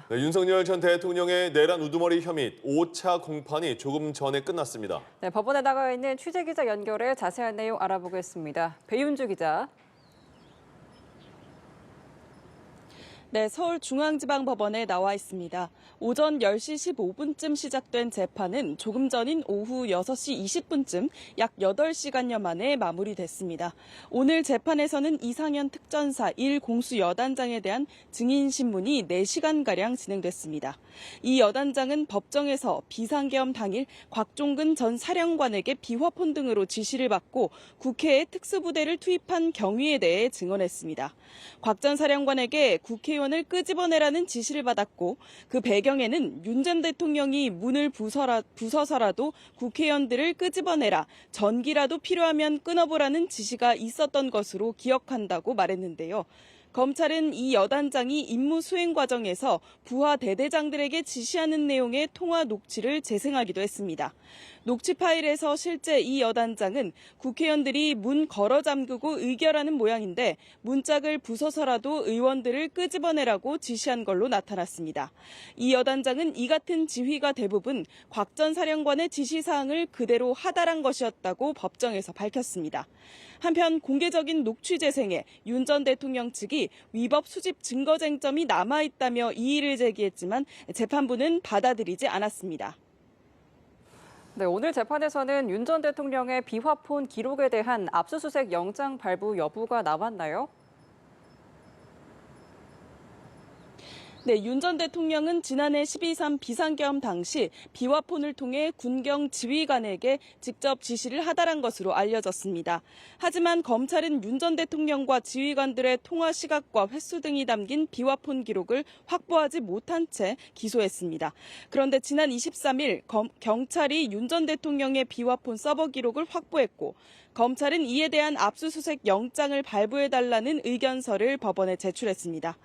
네, 윤석열 전 대통령의 내란 우두머리 혐의 5차 공판이 조금 전에 끝났습니다. 네, 법원에 나가 있는 취재기자 연결해 자세한 내용 알아보겠습니다. 배윤주 기자. 네, 서울중앙지방법원에 나와 있습니다. 오전 10시 15분쯤 시작된 재판은 조금 전인 오후 6시 20분쯤 약 8시간여 만에 마무리됐습니다. 오늘 재판에서는 이상현 특전사 1공수 여단장에 대한 증인 신문이 4시간가량 진행됐습니다. 이 여단장은 법정에서 비상계엄 당일 곽종근 전 사령관에게 비화폰 등으로 지시를 받고 국회에 특수부대를 투입한 경위에 대해 증언했습니다. 곽 전 사령관에게 국회의원을 끄집어내라는 지시를 받았고 그 배경에는 윤 전 대통령이 문을 부숴서라도 국회의원들을 끄집어내라, 전기라도 필요하면 끊어보라는 지시가 있었던 것으로 기억한다고 말했는데요. 검찰은 이 여단장이 임무 수행 과정에서 부하 대대장들에게 지시하는 내용의 통화 녹취를 재생하기도 했습니다. 녹취 파일에서 실제 이 여단장은 국회의원들이 문 걸어 잠그고 의결하는 모양인데 문짝을 부숴서라도 의원들을 끄집어내라고 지시한 걸로 나타났습니다. 이 여단장은 이 같은 지휘가 대부분 곽 전 사령관의 지시사항을 그대로 하달한 것이었다고 법정에서 밝혔습니다. 한편 공개적인 녹취 재생에 윤 전 대통령 측이 위법 수집 증거 쟁점이 남아있다며 이의를 제기했지만 재판부는 받아들이지 않았습니다. 네, 오늘 재판에서는 윤 전 대통령의 비화폰 기록에 대한 압수수색 영장 발부 여부가 나왔나요? 네, 윤 전 대통령은 지난해 12.3 비상계엄 당시 비화폰을 통해 군경 지휘관에게 직접 지시를 하달한 것으로 알려졌습니다. 하지만 검찰은 윤 전 대통령과 지휘관들의 통화 시각과 횟수 등이 담긴 비화폰 기록을 확보하지 못한 채 기소했습니다. 그런데 지난 23일 경찰이 윤 전 대통령의 비화폰 서버 기록을 확보했고 검찰은 이에 대한 압수수색 영장을 발부해달라는 의견서를 법원에 제출했습니다.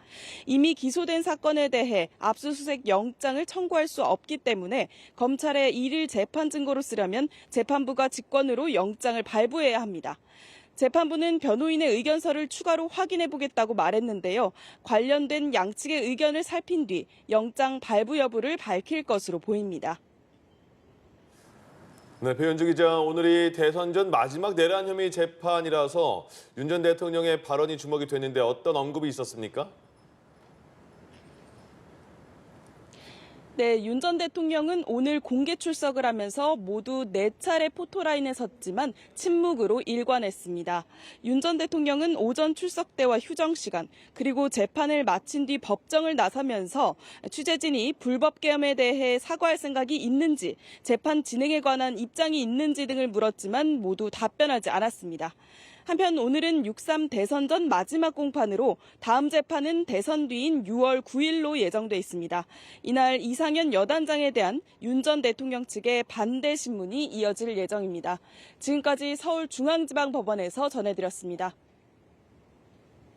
이미 기소된 사건에 대해 압수수색 영장을 청구할 수 없기 때문에 검찰에 이를 재판 증거로 쓰려면 재판부가 직권으로 영장을 발부해야 합니다. 재판부는 변호인의 의견서를 추가로 확인해보겠다고 말했는데요. 관련된 양측의 의견을 살핀 뒤 영장 발부 여부를 밝힐 것으로 보입니다. 네, 배윤주 기자, 오늘이 대선 전 마지막 내란 혐의 재판이라서 윤 전 대통령의 발언이 주목이 됐는데 어떤 언급이 있었습니까? 네, 윤 전 대통령은 오늘 공개 출석을 하면서 모두 4차례 포토라인에 섰지만 침묵으로 일관했습니다. 윤 전 대통령은 오전 출석 때와 휴정 시간, 그리고 재판을 마친 뒤 법정을 나서면서 취재진이 불법 계엄에 대해 사과할 생각이 있는지, 재판 진행에 관한 입장이 있는지 등을 물었지만 모두 답변하지 않았습니다. 한편 오늘은 6.3 대선 전 마지막 공판으로 다음 재판은 대선 뒤인 6월 9일로 예정돼 있습니다. 이날 이상현 여단장에 대한 윤 전 대통령 측의 반대 신문이 이어질 예정입니다. 지금까지 서울중앙지방법원에서 전해드렸습니다.